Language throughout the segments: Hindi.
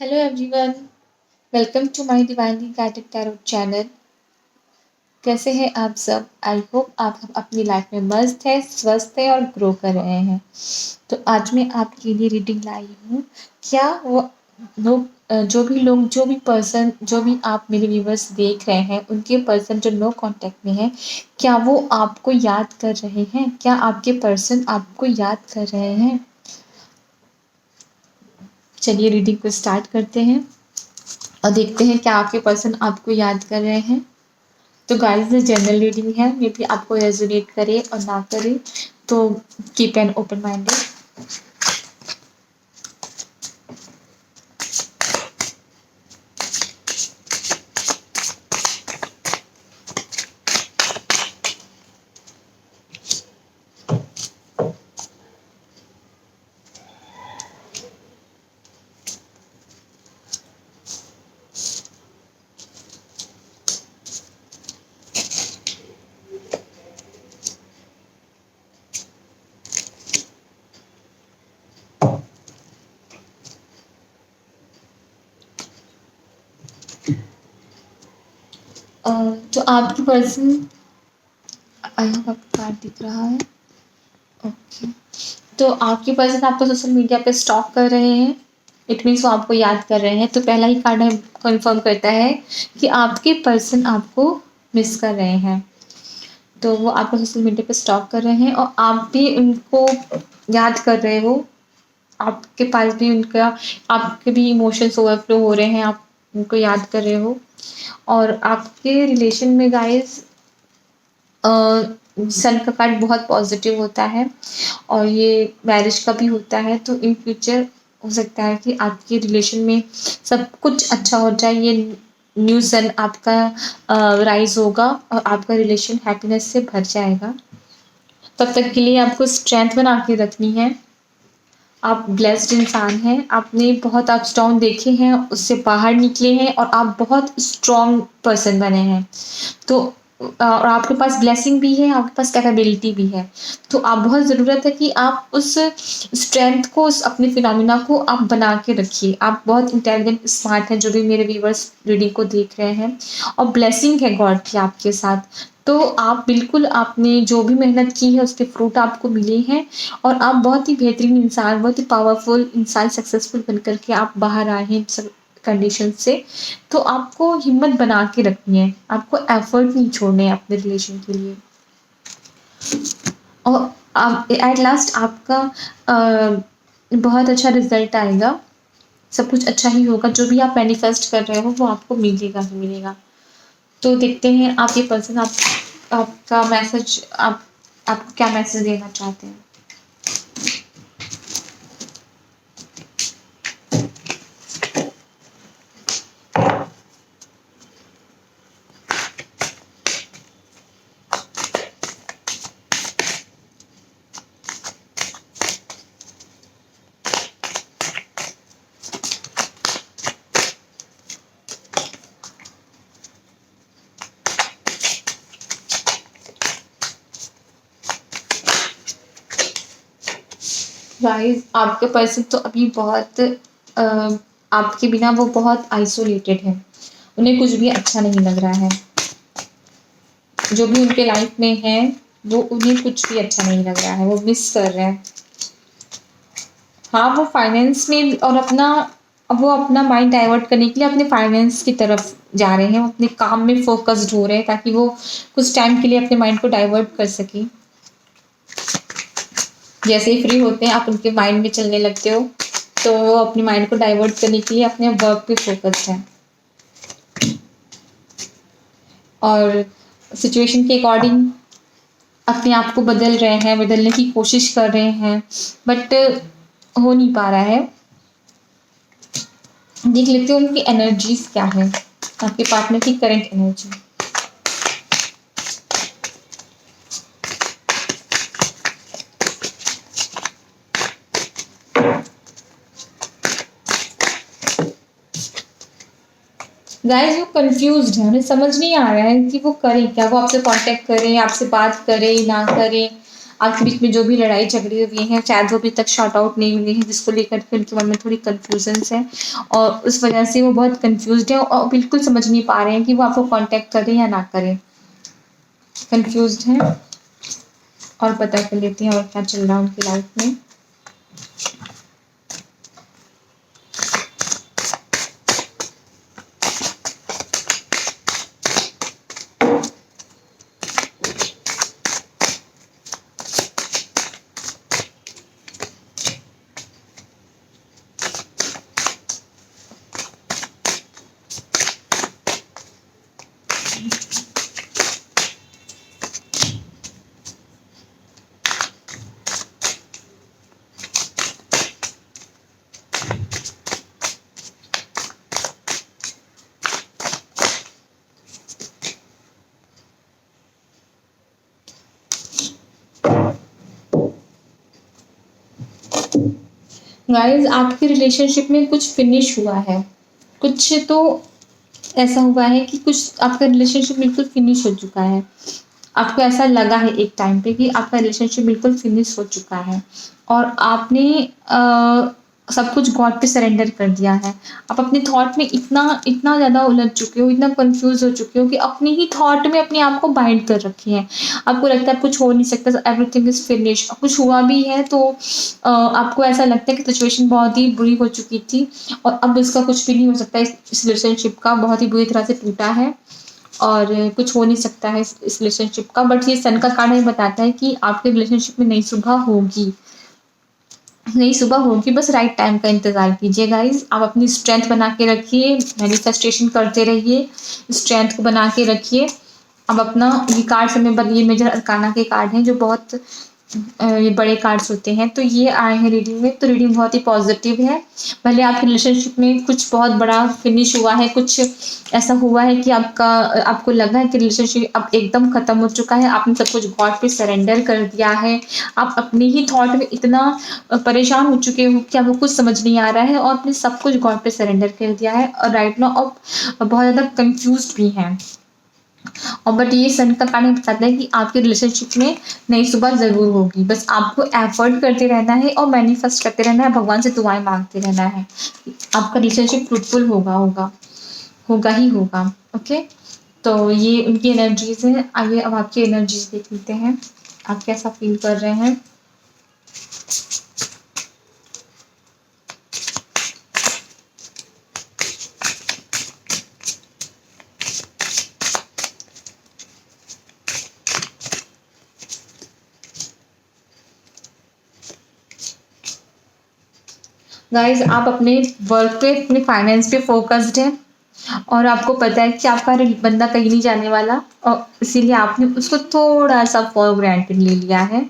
Hello everyone, welcome to my Divinely Guided Tarot channel। कैसे हैं आप सब? आई होप आप अपनी लाइफ में मस्त है, स्वस्थ है और ग्रो कर रहे हैं। तो आज मैं आपके लिए रीडिंग लाई हूँ। क्या वो लोग जो भी पर्सन जो भी आप मेरे व्यूवर्स देख रहे हैं उनके पर्सन जो नो कांटेक्ट में है, क्या वो आपको याद कर रहे हैं? क्या आपके पर्सन आपको याद कर रहे हैं? चलिए रीडिंग को स्टार्ट करते हैं और देखते हैं क्या आपके पर्सन आपको याद कर रहे हैं। तो गाइस ये जनरल रीडिंग है, मे बी आपको रेजोनेट करे और ना करे, तो कीप एन ओपन माइंडेड। तो आपकी पर्सन आई होप आपको कार्ड दिख रहा है। ओके, तो आपकी पर्सन आपको सोशल मीडिया पे स्टॉक कर रहे हैं। इट मीन्स वो आपको याद कर रहे हैं। तो पहला ही कार्ड है कंफर्म करता है कि आपके पर्सन आपको मिस कर रहे हैं। तो वो आपको सोशल मीडिया पे स्टॉक कर रहे हैं और आप भी उनको याद कर रहे हो। आपके पास भी उनका आपके भी इमोशंस ओवरफ्लो हो रहे हैं, आप उनको याद कर रहे हो। और आपके रिलेशन में गाइस सन का कार्ड बहुत पॉजिटिव होता है और ये मैरिज का भी होता है। तो इन फ्यूचर हो सकता है कि आपके रिलेशन में सब कुछ अच्छा हो जाए। ये न्यू सन आपका राइज होगा और आपका रिलेशन हैप्पीनेस से भर जाएगा। तब तक के लिए आपको स्ट्रेंथ बना के रखनी है। आप ब्लेस्ड इंसान हैं, आपने बहुत अप्स डाउन देखे हैं, उससे बाहर निकले हैं और आप बहुत स्ट्रॉन्ग पर्सन बने हैं। तो और आपके पास ब्लेसिंग भी है, आपके पास कैपेबिलिटी भी है। तो आप बहुत ज़रूरत है कि आप उस स्ट्रेंथ को, उस अपने फिनोमिना को आप बना के रखिए। आप बहुत इंटेलिजेंट, स्मार्ट हैं, जो भी मेरे व्यूवर्स रीडिंग को देख रहे हैं, और ब्लेसिंग है गॉड की आपके साथ। तो आप बिल्कुल आपने जो भी मेहनत की है उसके फ्रूट आपको मिले हैं और आप बहुत ही बेहतरीन इंसान, बहुत ही पावरफुल इंसान, सक्सेसफुल बनकर के आप बाहर आए हैं सब कंडीशन से। तो आपको हिम्मत बना के रखनी है, आपको एफर्ट नहीं छोड़ने हैं अपने रिलेशन के लिए। और आप एट लास्ट आपका बहुत अच्छा रिजल्ट आएगा, सब कुछ अच्छा ही होगा। जो भी आप मैनिफेस्ट कर रहे हो वो आपको मिलेगा ही मिलेगा। तो देखते हैं आप ये पर्सन आपका मैसेज आपको क्या मैसेज देना चाहते हैं। गाइस आपके पर्सन तो अभी बहुत आपके बिना वो बहुत आइसोलेटेड है, उन्हें कुछ भी अच्छा नहीं लग रहा है। जो भी उनके लाइफ में है वो उन्हें कुछ भी अच्छा नहीं लग रहा है, वो मिस कर रहे हैं। हाँ, वो फाइनेंस में और वो अपना माइंड डाइवर्ट करने के लिए अपने फाइनेंस की तरफ जा रहे हैं, वो अपने काम में फोकस्ड हो रहे हैं ताकि वो कुछ टाइम के लिए अपने माइंड को डाइवर्ट कर सकें। जैसे ही फ्री होते हैं आप उनके माइंड में चलने लगते हो, तो वो अपने माइंड को डाइवर्ट करने के लिए अपने वर्क पे फोकस है और सिचुएशन के अकॉर्डिंग अपने आप को बदल रहे हैं, बदलने की कोशिश कर रहे हैं, बट हो नहीं पा रहा है। देख लेते हो उनकी एनर्जीज क्या है, आपके पार्टनर की करंट एनर्जी। गाइस वो कंफ्यूज्ड है, उन्हें समझ नहीं आ रहा है कि वो करें क्या, वो आपसे कांटेक्ट करें, आपसे बात करें ना करें, आपके बीच में जो भी लड़ाई झगड़े हुए हैं शायद वो अभी तक सॉर्ट आउट नहीं हुए हैं, जिसको लेकर के उनके मन में थोड़ी कन्फ्यूजन्स है और उस वजह से वो बहुत कन्फ्यूज्ड है और बिल्कुल समझ नहीं पा रहे हैं कि वो आपको कांटेक्ट करें या ना करें, कन्फ्यूज्ड हैं। और पता कर लेते हैं और क्या चल रहा है उनकी लाइफ में। गाइस आपके रिलेशनशिप में कुछ फिनिश हुआ है, कुछ तो ऐसा हुआ है कि कुछ आपका रिलेशनशिप बिल्कुल फिनिश हो चुका है। आपको ऐसा लगा है एक टाइम पे कि आपका रिलेशनशिप बिल्कुल फिनिश हो चुका है और आपने सब कुछ गॉड पे सरेंडर कर दिया है। आप अपने थॉट में इतना इतना ज़्यादा उलझ चुके हो, इतना कंफ्यूज हो चुके हो कि अपने ही थॉट में अपने आप को बाइंड कर रखी है। आपको लगता है कुछ हो नहीं सकता, एवरीथिंग इज फिनिश। कुछ हुआ भी है तो आपको ऐसा लगता है कि सिचुएशन बहुत ही बुरी हो चुकी थी और अब इसका कुछ भी नहीं हो सकता। इस रिलेशनशिप का बहुत ही बुरी तरह से टूटा है और कुछ हो नहीं सकता है इस रिलेशनशिप का। बट ये सन का कार्ड हमें बताता है कि आपके रिलेशनशिप में नई सुबह होगी, नई सुबह होगी। बस राइट टाइम का इंतज़ार कीजिए गाइस। आप अपनी स्ट्रेंथ बना के रखिए, मैनिफेस्टेशन करते रहिए, स्ट्रेंथ को बना के रखिए। अब अपना ये कार्ड्स हमें ये मेजर अरकाना के कार्ड हैं जो बहुत ये बड़े कार्ड्स होते हैं, तो ये आए हैं रीडिंग में। तो रीडिंग बहुत ही पॉजिटिव है। भले आपके रिलेशनशिप में कुछ बहुत बड़ा फिनिश हुआ है, कुछ ऐसा हुआ है कि आपको लगा है कि रिलेशनशिप अब एकदम खत्म हो चुका है, आपने सब कुछ गॉड पे सरेंडर कर दिया है, आप अपने ही थॉट में इतना परेशान हो चुके हो कि आपको कुछ समझ नहीं आ रहा है और आपने सब कुछ गॉड पे सरेंडर कर दिया है और राइट नाउ आप बहुत ज़्यादा कंफ्यूज भी हैं। और बट ये सन का कार्ड बताता है कि आपके रिलेशनशिप में नई सुबह ज़रूर होगी। बस आपको एफर्ट करते रहना है और मैनिफेस्ट करते रहना है, भगवान से दुआएं मांगते रहना है। आपका रिलेशनशिप फ्रूटफुल होगा ही होगा। ओके, तो ये उनकी एनर्जीज हैं। आइए अब आपकी एनर्जीज देख लेते हैं, आप कैसा फील कर रहे हैं। गाइज आप अपने वर्क पे, अपने फाइनेंस पे फोकस्ड हैं और आपको पता है कि आपका बंदा कहीं नहीं जाने वाला और इसीलिए आपने उसको थोड़ा सा फॉर ग्रांटेड ले लिया है।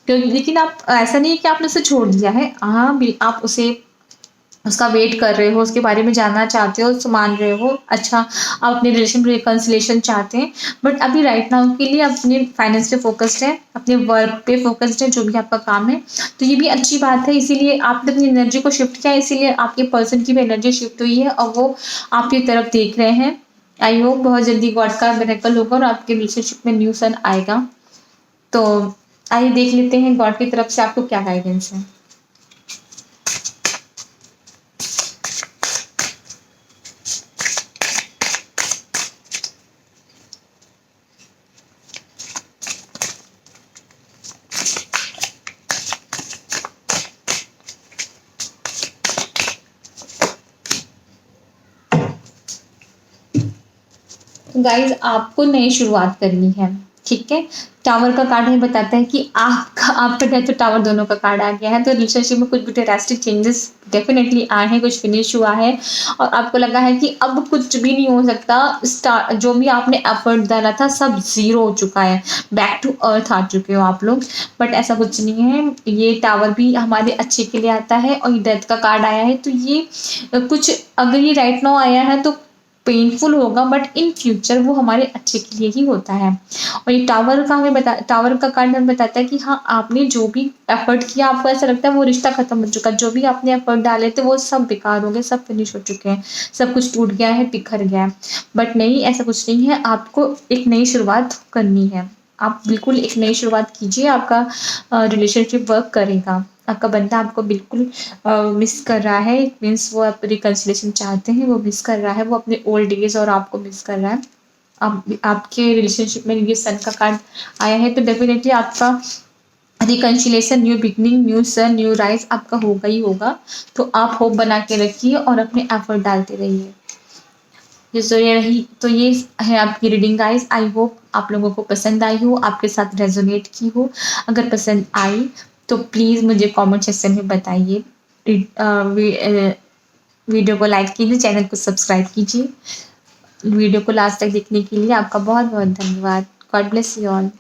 क्योंकि लेकिन आप ऐसा नहीं है कि आपने उसे छोड़ दिया है। हाँ भी आप उसे उसका वेट कर रहे हो, उसके बारे में जानना चाहते हो, उसको मान रहे हो। अच्छा, आप अपने रिलेशन में रिकन्सिलेशन चाहते हैं, बट अभी राइट नाउ के लिए अपने फाइनेंस पे फोकस्ड है, अपने वर्क पे फोकस्ड है, जो भी आपका काम है। तो ये भी अच्छी बात है, इसीलिए आपने अपनी एनर्जी को शिफ्ट किया, इसीलिए आपके पर्सन की भी एनर्जी शिफ्ट हुई है और वो आपकी तरफ देख रहे हैं। आई होप बहुत जल्दी गॉड का मिरेकल होगा और आपके रिलेशनशिप में न्यू सन आएगा। तो आइए देख लेते हैं गॉड की तरफ से आपको क्या गाइडेंस है। गाइज आपको नई शुरुआत करनी है, ठीक है। टावर का कार्ड हमें बताता है कि आपका डेथ और टावर दोनों का कार्ड आ गया है। तो रिलेशनशिप में कुछ भी ड्रास्टिक चेंजेस डेफिनेटली आए हैं, कुछ फिनिश हुआ है और आपको लगा है कि अब कुछ भी नहीं हो सकता। जो भी आपने एफर्ट डाला था सब जीरो हो चुका है, बैक टू अर्थ आ चुके हो आप लोग। बट ऐसा कुछ नहीं है, ये टावर भी हमारे अच्छे के लिए आता है और डेथ का कार्ड आया है। तो ये कुछ, अगर ये राइट नाउ आया है तो पेनफुल होगा, बट इन फ्यूचर वो हमारे अच्छे के लिए ही होता है। और ये टावर का कार्ड हमें बताता है कि हाँ, आपने जो भी एफर्ट किया, आपको ऐसा लगता है वो रिश्ता खत्म हो चुका, जो भी आपने एफर्ट डाले थे वो सब बेकार हो गए, सब फिनिश हो चुके हैं, सब कुछ टूट गया है, बिखर गया है। बट नहीं, ऐसा कुछ नहीं है, आपको एक नई शुरुआत करनी है। आप बिल्कुल एक नई शुरुआत कीजिए, आपका रिलेशनशिप वर्क करेगा। आपका बंदा आपको बिल्कुल मिस कर रहा है, इट मीन्स वो आप रिकंसिलिएशन चाहते हैं, वो मिस कर रहा है, वो अपने ओल्ड डेज़ और आपको मिस कर रहा है। आपके रिलेशनशिप में ये सन का कार्ड आया है, तो डेफ़िनेटली आपका रिकंसिलिएशन, न्यू बिगिनिंग, न्यू सन, न्यू राइज़ आपका होगा ही होगा। तो आप होप बना के रखिए और अपने एफर्ट डालते रहिए। ये है आपकी रीडिंग गाइस। आई होप आप लोगों को पसंद आई हो, आपके साथ रेजोनेट की हो। अगर पसंद आई तो प्लीज़ मुझे कमेंट सेक्शन में बताइए। वीडियो को लाइक कीजिए, चैनल को सब्सक्राइब कीजिए। वीडियो को लास्ट तक देखने के लिए आपका बहुत बहुत धन्यवाद। God bless you all.